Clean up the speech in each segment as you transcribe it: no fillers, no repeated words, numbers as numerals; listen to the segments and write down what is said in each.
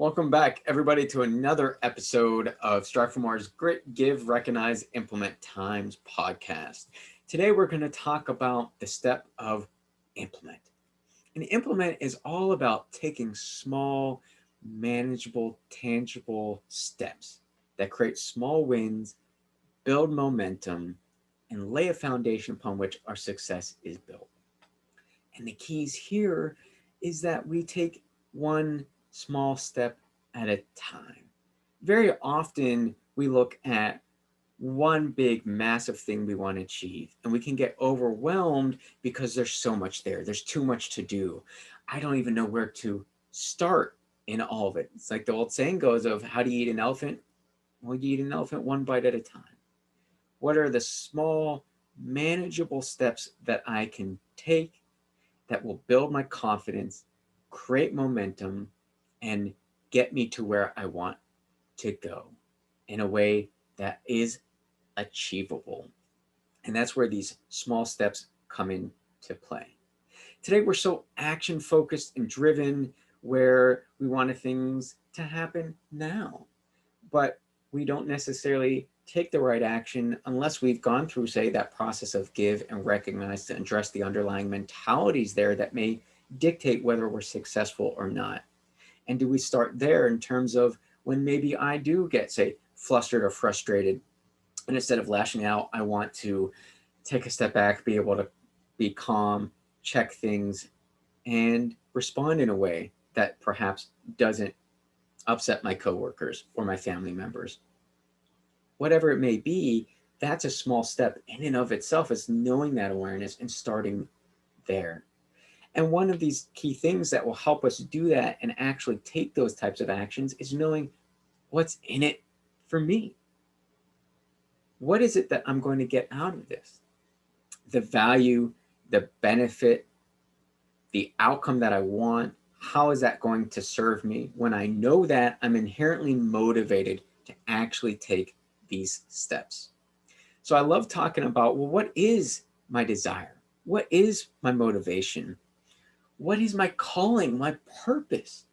Welcome back, everybody, to another episode of Strive for More's Grit, Give, Recognize, Implement Times podcast. Today, we're going to talk about the step of implement. And implement is all about taking small, manageable, tangible steps that create small wins, build momentum, and lay a foundation upon which our success is built. And the keys here is that we take one small step at a time. Very often, we look at one big, massive thing we want to achieve, and we can get overwhelmed because there's so much there. There's too much to do. I don't even know where to start in all of it. It's like the old saying goes of how do you eat an elephant? Well, you eat an elephant one bite at a time. What are the small, manageable steps that I can take that will build my confidence, create momentum, and get me to where I want to go in a way that is achievable? And that's where these small steps come into play. Today, we're so action focused and driven where we want things to happen now, but we don't necessarily take the right action unless we've gone through, say, that process of give and recognize to address the underlying mentalities there that may dictate whether we're successful or not. And do we start there in terms of when maybe I do get, say, flustered or frustrated, and instead of lashing out, I want to take a step back, be able to be calm, check things, and respond in a way that perhaps doesn't upset my coworkers or my family members. Whatever it may be, that's a small step in and of itself, is knowing that awareness and starting there. And one of these key things that will help us do that and actually take those types of actions is knowing what's in it for me. What is it that I'm going to get out of this? The value, the benefit, the outcome that I want, how is that going to serve me? When I know that, I'm inherently motivated to actually take these steps. So I love talking about, well, what is my desire? What is my motivation? What is my calling, my purpose?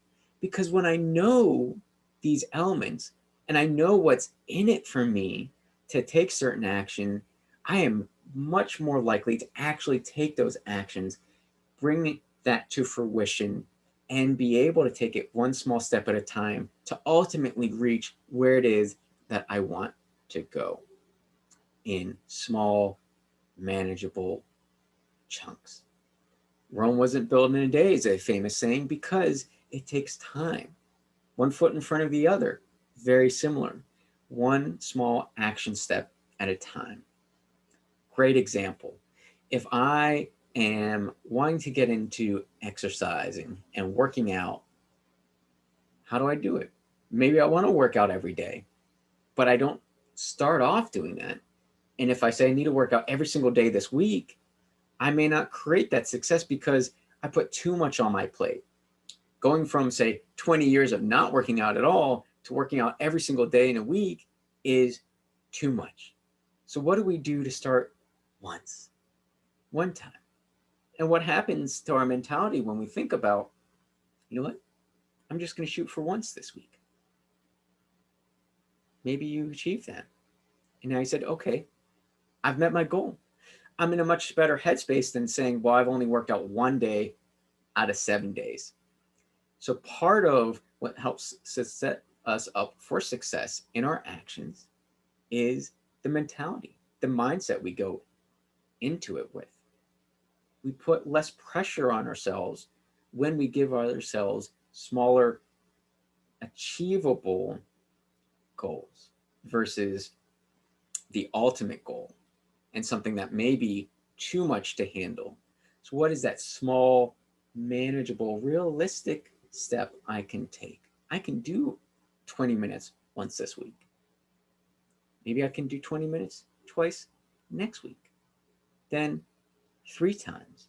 Because when I know these elements and I know what's in it for me to take certain action, I am much more likely to actually take those actions, bring that to fruition, and be able to take it one small step at a time to ultimately reach where it is that I want to go in small, manageable chunks. Rome wasn't built in a day, is a famous saying, because it takes time. One foot in front of the other, very similar. One small action step at a time. Great example. If I am wanting to get into exercising and working out, how do I do it? Maybe I want to work out every day, but I don't start off doing that. And if I say I need to work out every single day this week, I may not create that success because I put too much on my plate. Going from, say, 20 years of not working out at all to working out every single day in a week is too much. So what do we do to start once, one time? And what happens to our mentality when we think about, you know what, I'm just going to shoot for once this week. Maybe you achieve that. And now you said, okay, I've met my goal. I'm in a much better headspace than saying, well, I've only worked out one day out of 7 days. So part of what helps to set us up for success in our actions is the mentality, the mindset we go into it with. We put less pressure on ourselves when we give ourselves smaller, achievable goals versus the ultimate goal and something that may be too much to handle. So what is that small, manageable, realistic step I can take? I can do 20 minutes once this week. Maybe I can do 20 minutes twice next week. Then 3 times.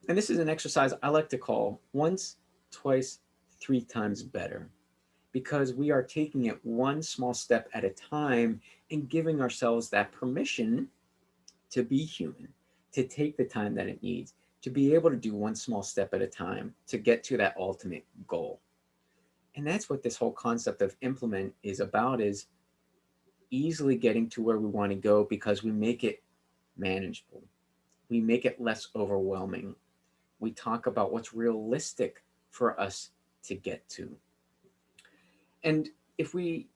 And this is an exercise I like to call once, twice, 3 times better, because we are taking it one small step at a time and giving ourselves that permission to be human, to take the time that it needs, to be able to do one small step at a time to get to that ultimate goal. And that's what this whole concept of implement is about, is easily getting to where we want to go because we make it manageable. We make it less overwhelming. We talk about what's realistic for us to get to. And if we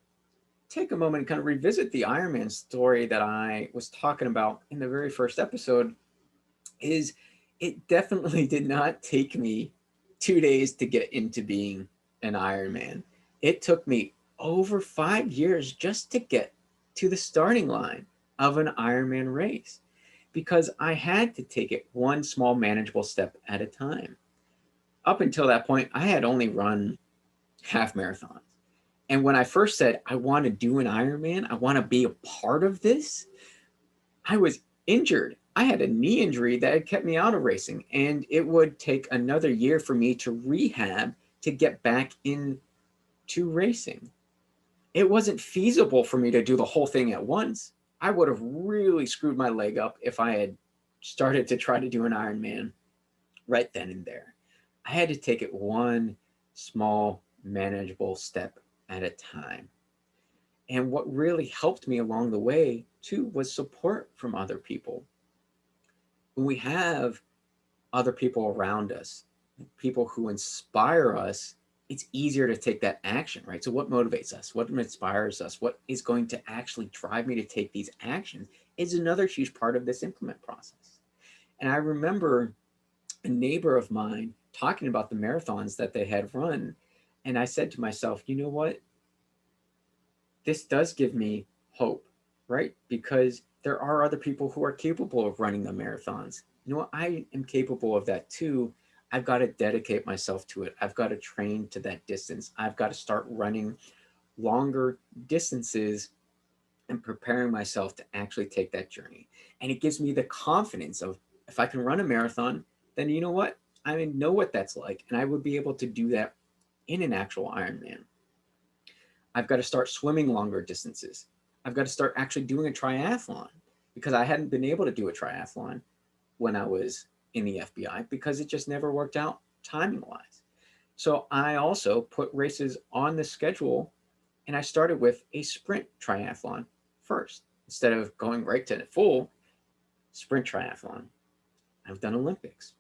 take a moment and kind of revisit the Ironman story that I was talking about in the very first episode, is it definitely did not take me 2 days to get into being an Ironman. It took me over 5 years just to get to the starting line of an Ironman race because I had to take it one small manageable step at a time. Up until that point, I had only run half marathons. And when I first said, I want to do an Ironman, I want to be a part of this, I was injured. I had a knee injury that had kept me out of racing, and it would take another year for me to rehab to get back into racing. It wasn't feasible for me to do the whole thing at once. I would have really screwed my leg up if I had started to try to do an Ironman right then and there. I had to take it one small, manageable step at a time. And what really helped me along the way, too, was support from other people. When we have other people around us, people who inspire us, it's easier to take that action, right? So, what motivates us? What inspires us? What is going to actually drive me to take these actions is another huge part of this implement process. And I remember a neighbor of mine talking about the marathons that they had run. And I said to myself, you know what? This does give me hope, right? Because there are other people who are capable of running the marathons. You know what? I am capable of that too. I've got to dedicate myself to it. I've got to train to that distance. I've got to start running longer distances and preparing myself to actually take that journey. And it gives me the confidence of if I can run a marathon, then you know what? I know what that's like. And I would be able to do that in an actual Ironman. I've got to start swimming longer distances. I've got to start actually doing a triathlon because I hadn't been able to do a triathlon when I was in the FBI because it just never worked out timing wise. So I also put races on the schedule and I started with a sprint triathlon first instead of going right to the full sprint triathlon. I've done Olympics.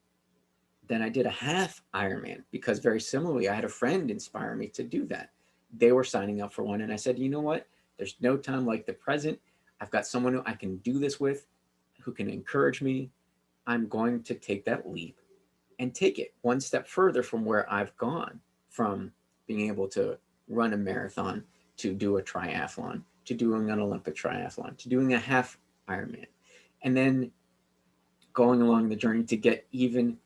Then I did a half Ironman because very similarly, I had a friend inspire me to do that. They were signing up for one. And I said, you know what? There's no time like the present. I've got someone who I can do this with, who can encourage me. I'm going to take that leap and take it one step further from where I've gone from being able to run a marathon to do a triathlon, to doing an Olympic triathlon, to doing a half Ironman. And then going along the journey to get even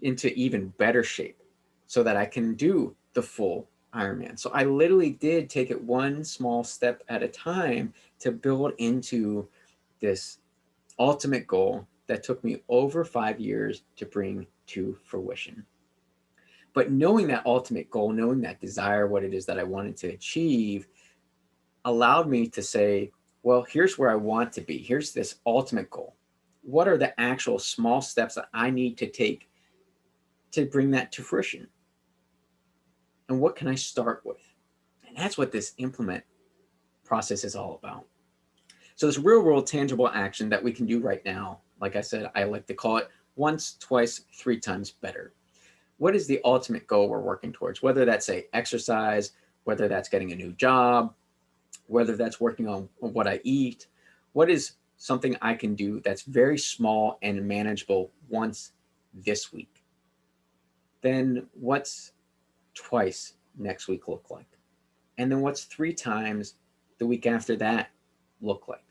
into even better shape so that I can do the full Ironman. So I literally did take it one small step at a time to build into this ultimate goal that took me over 5 years to bring to fruition. But knowing that ultimate goal, knowing that desire, what it is that I wanted to achieve, allowed me to say, well, here's where I want to be. Here's this ultimate goal. What are the actual small steps that I need to take to bring that to fruition? And what can I start with? And that's what this implement process is all about. So this real world tangible action that we can do right now, like I said, I like to call it once, twice, 3 times better. What is the ultimate goal we're working towards? Whether that's say exercise, whether that's getting a new job, whether that's working on what I eat, what is something I can do that's very small and manageable once this week? Then what's twice next week look like? And then what's 3 times the week after that look like?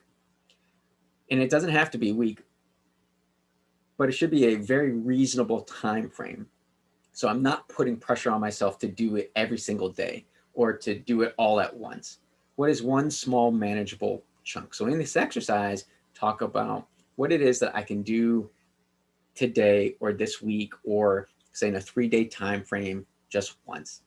And it doesn't have to be a week, but it should be a very reasonable time frame. So I'm not putting pressure on myself to do it every single day or to do it all at once. What is one small manageable chunk? So in this exercise, talk about what it is that I can do today or this week or say in a 3-day time frame just once.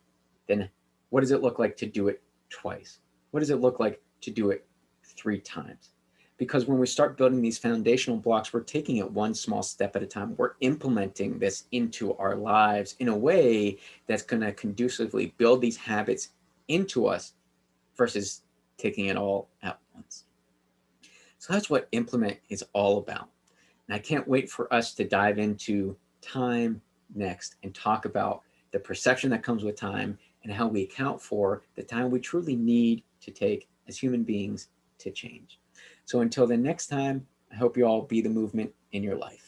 Then what does it look like to do it twice? What does it look like to do it 3 times? Because when we start building these foundational blocks, we're taking it one small step at a time. We're implementing this into our lives in a way that's going to conducively build these habits into us versus taking it all at once. So that's what implement is all about. And I can't wait for us to dive into time next and talk about the perception that comes with time and how we account for the time we truly need to take as human beings to change. So until the next time, I hope you all be the movement in your life.